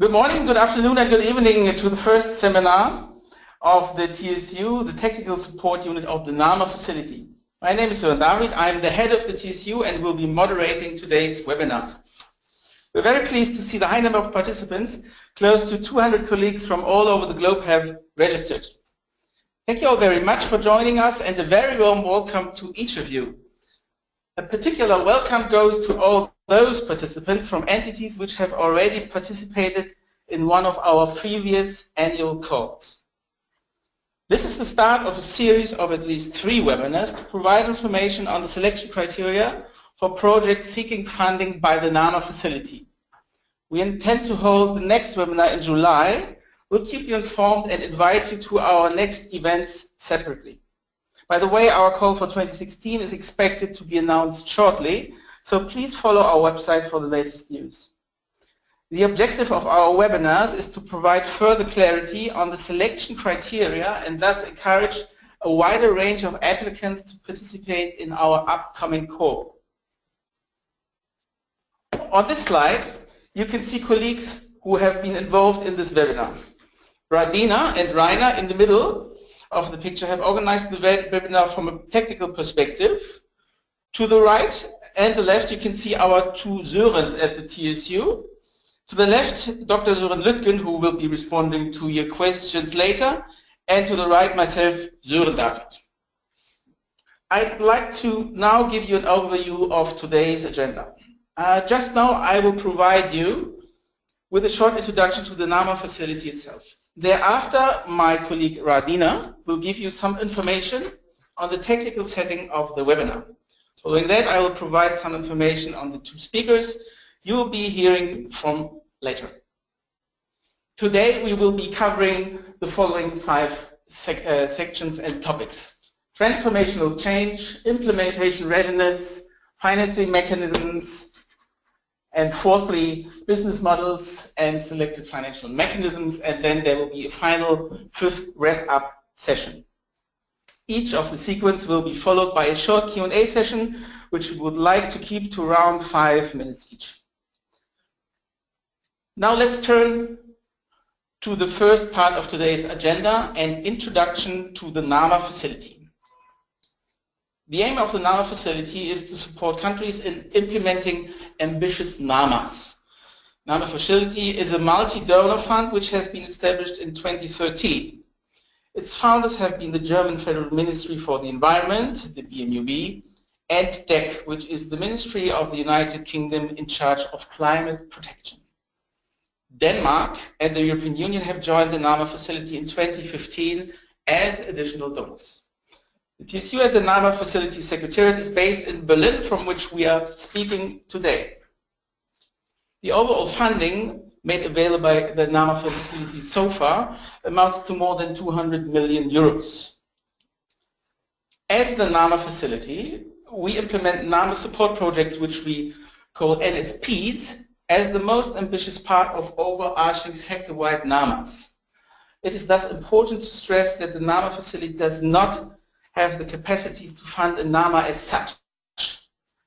Good morning, good afternoon, and good evening to the first seminar of the TSU, the Technical Support Unit of the NAMA facility. My name is Sören David. I'm the head of the TSU and will be moderating today's webinar. We're very pleased to see the high number of participants. Close to 200 colleagues from all over the globe have registered. Thank you all very much for joining us and a very warm welcome to each of you. A particular welcome goes to all those participants from entities which have already participated in one of our previous annual calls. This is the start of a series of at least 3 webinars to provide information on the selection criteria for projects seeking funding by the NAMA facility. We intend to hold the next webinar in July. We'll keep you informed and invite you to our next events separately. By the way, our call for 2016 is expected to be announced shortly, so please follow our website for the latest news. The objective of our webinars is to provide further clarity on the selection criteria and thus encourage a wider range of applicants to participate in our upcoming call. On this slide, you can see colleagues who have been involved in this webinar. Radina and Rainer in the middle of the picture have organized the webinar from a technical perspective. To the right and the left you can see our 2 Sörens at the TSU. To the left, Dr. Sören Lütgen, who will be responding to your questions later, and to the right, myself, Sören David. I'd like to now give you an overview of today's agenda. Just now I will provide you with a short introduction to the NAMA facility itself. Thereafter, my colleague Radina will give you some information on the technical setting of the webinar. Following that, I will provide some information on the 2 speakers you will be hearing from later. Today, we will be covering the following 5 sections and topics: transformational change, implementation readiness, financing mechanisms, and fourthly, business models and selected financial mechanisms, and then there will be a final 5th wrap-up session. Each of the sequence will be followed by a short Q&A session, which we would like to keep to around 5 minutes each. Now let's turn to the first part of today's agenda, an introduction to the NAMA facility. The aim of the NAMA facility is to support countries in implementing ambitious NAMAs. NAMA facility is a multi-donor fund which has been established in 2013. Its founders have been the German Federal Ministry for the Environment, the BMUB, and DEC, which is the Ministry of the United Kingdom in charge of climate protection. Denmark and the European Union have joined the NAMA facility in 2015 as additional donors. The TSU at the NAMA Facility Secretariat is based in Berlin, from which we are speaking today. The overall funding made available by the NAMA facility so far amounts to more than 200 million euros. As the NAMA facility, we implement NAMA support projects, which we call NSPs, as the most ambitious part of overarching sector-wide NAMAs. It is thus important to stress that the NAMA facility does not have the capacities to fund a NAMA as such.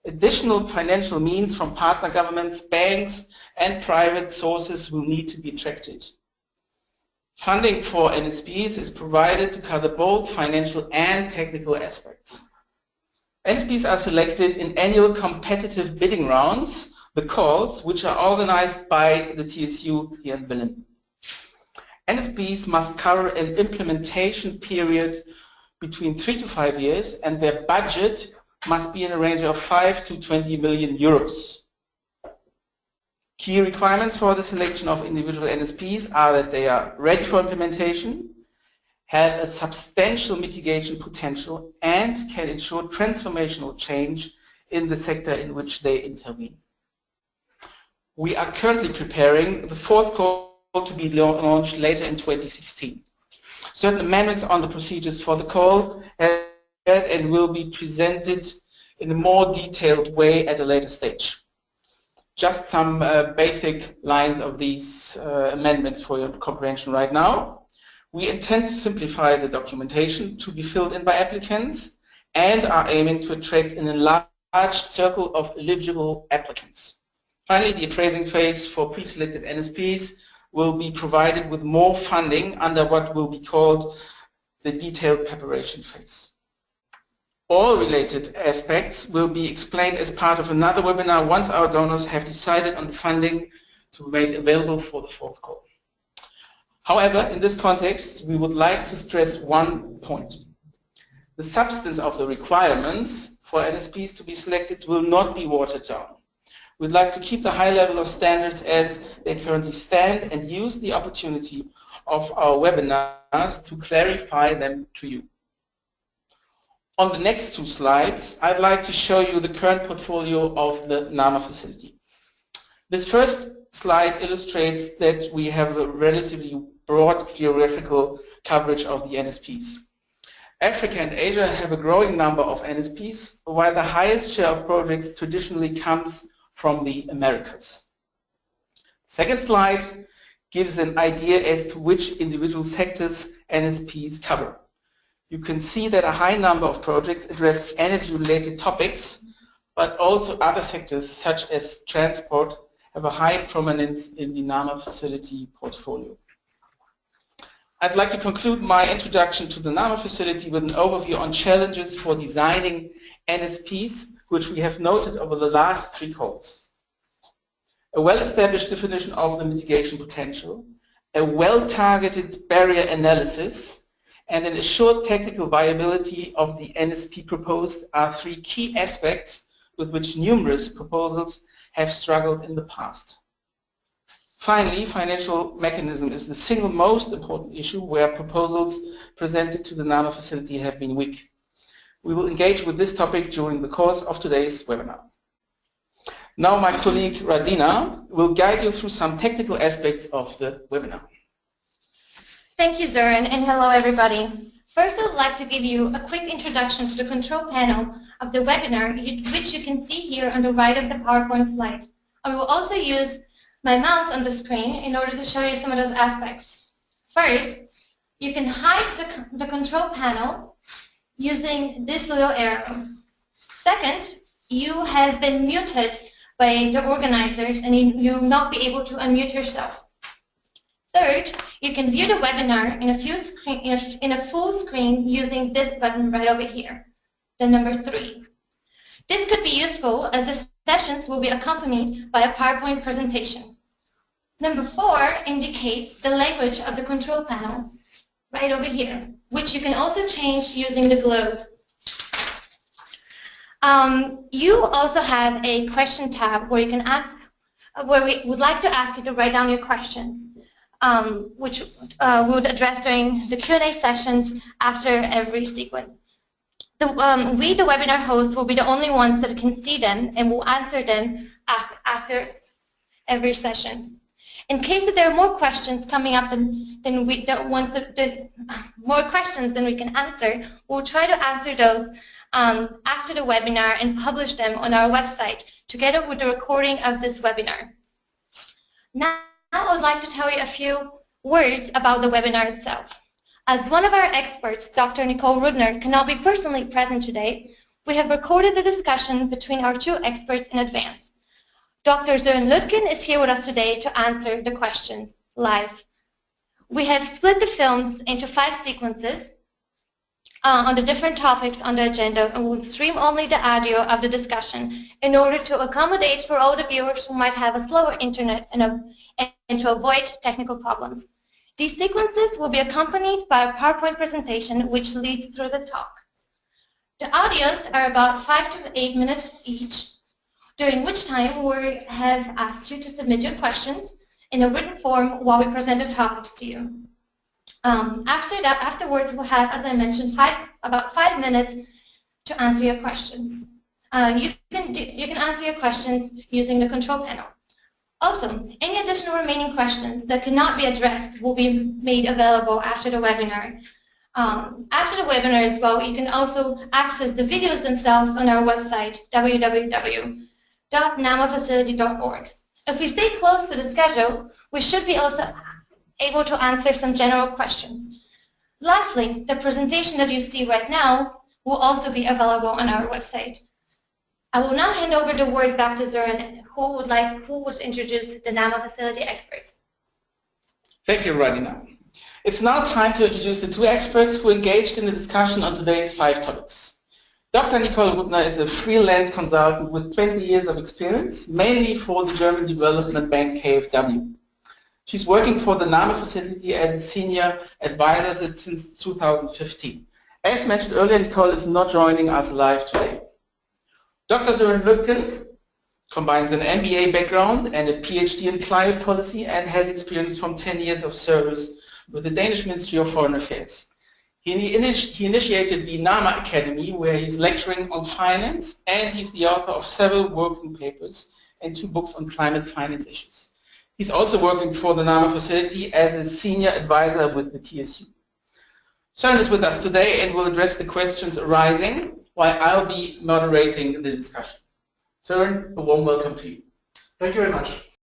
Additional financial means from partner governments, banks, and private sources will need to be attracted. Funding for NSPs is provided to cover both financial and technical aspects. NSPs are selected in annual competitive bidding rounds, the calls, which are organized by the TSU here in Berlin. NSPs must cover an implementation period between 3 to 5 years, and their budget must be in a range of 5 to 20 million euros. Key requirements for the selection of individual NSPs are that they are ready for implementation, have a substantial mitigation potential, and can ensure transformational change in the sector in which they intervene. We are currently preparing the 4th call to be launched later in 2016. Certain amendments on the procedures for the call have and will be presented in a more detailed way at a later stage. Just some basic lines of these amendments for your comprehension right now. We intend to simplify the documentation to be filled in by applicants and are aiming to attract an enlarged circle of eligible applicants. Finally, the appraising phase for pre-selected NSPs will be provided with more funding under what will be called the detailed preparation phase. All related aspects will be explained as part of another webinar once our donors have decided on the funding to be made available for the fourth call. However, in this context, we would like to stress one point. The substance of the requirements for NSPs to be selected will not be watered down. We'd like to keep the high level of standards as they currently stand and use the opportunity of our webinars to clarify them to you. On the next two slides, I'd like to show you the current portfolio of the NAMA facility. This first slide illustrates that we have a relatively broad geographical coverage of the NSPs. Africa and Asia have a growing number of NSPs, while the highest share of projects traditionally comes from the Americas. Second slide gives an idea as to which individual sectors NSPs cover. You can see that a high number of projects address energy-related topics, but also other sectors such as transport have a high prominence in the NAMA facility portfolio. I'd like to conclude my introduction to the NAMA facility with an overview on challenges for designing NSPs, which we have noted over the last three calls. A well-established definition of the mitigation potential, a well-targeted barrier analysis, and an assured technical viability of the NSP proposed are three key aspects with which numerous proposals have struggled in the past. Finally, financial mechanism is the single most important issue where proposals presented to the NAMA facility have been weak. We will engage with this topic during the course of today's webinar. Now my colleague Radina will guide you through some technical aspects of the webinar. Thank you, Zoran, and hello everybody. First, I would like to give you a quick introduction to the control panel of the webinar, which you can see here on the right of the PowerPoint slide. I will also use my mouse on the screen in order to show you some of those aspects. First, you can hide the control panel using this little arrow. Second, you have been muted by the organizers and you will not be able to unmute yourself. Third, you can view the webinar in a full screen using this button right over here, the number 3. This could be useful as the sessions will be accompanied by a PowerPoint presentation. Number 4 indicates the language of the control panel, right over here, which you can also change using the globe. You also have a question tab where you can ask, where we would like to ask you to write down your questions, which we would address during the Q&A sessions after every sequence. The webinar hosts, will be the only ones that can see them and will answer them after every session. In case that there are more questions coming up more questions than we can answer, we'll try to answer those after the webinar and publish them on our website together with the recording of this webinar. Now I would like to tell you a few words about the webinar itself. As one of our experts, Dr. Nicole Rudner, cannot be personally present today, we have recorded the discussion between our two experts in advance. Dr. Zoran Lutkin is here with us today to answer the questions live. We have split the films into 5 sequences on the different topics on the agenda, and we'll stream only the audio of the discussion in order to accommodate for all the viewers who might have a slower internet and to avoid technical problems. These sequences will be accompanied by a PowerPoint presentation which leads through the talk. The audios are about 5 to 8 minutes each, during which time we have asked you to submit your questions in a written form while we present the topics to you. Afterwards, we'll have, as I mentioned, about 5 minutes to answer your questions. You can answer your questions using the control panel. Also, any additional remaining questions that cannot be addressed will be made available after the webinar. After the webinar as well, you can also access the videos themselves on our website, www.namafacility.org. If we stay close to the schedule, we should be also able to answer some general questions. Lastly, the presentation that you see right now will also be available on our website. I will now hand over the word back to Zoran, who would introduce the NAMA facility experts. Thank you, Radina. It's now time to introduce the two experts who engaged in the discussion on today's 5 topics. Dr. Nicole Rubner is a freelance consultant with 20 years of experience, mainly for the German development bank KfW. She's working for the NAMA facility as a senior advisor since 2015. As mentioned earlier, Nicole is not joining us live today. Dr. Søren Lütgen combines an MBA background and a PhD in climate policy and has experience from 10 years of service with the Danish Ministry of Foreign Affairs. He initiated the NAMA Academy, where he's lecturing on finance, and he's the author of several working papers and 2 books on climate finance issues. He's also working for the NAMA facility as a senior advisor with the TSU. Søren is with us today and will address the questions arising while I'll be moderating the discussion. Søren, a warm welcome to you. Thank you very much.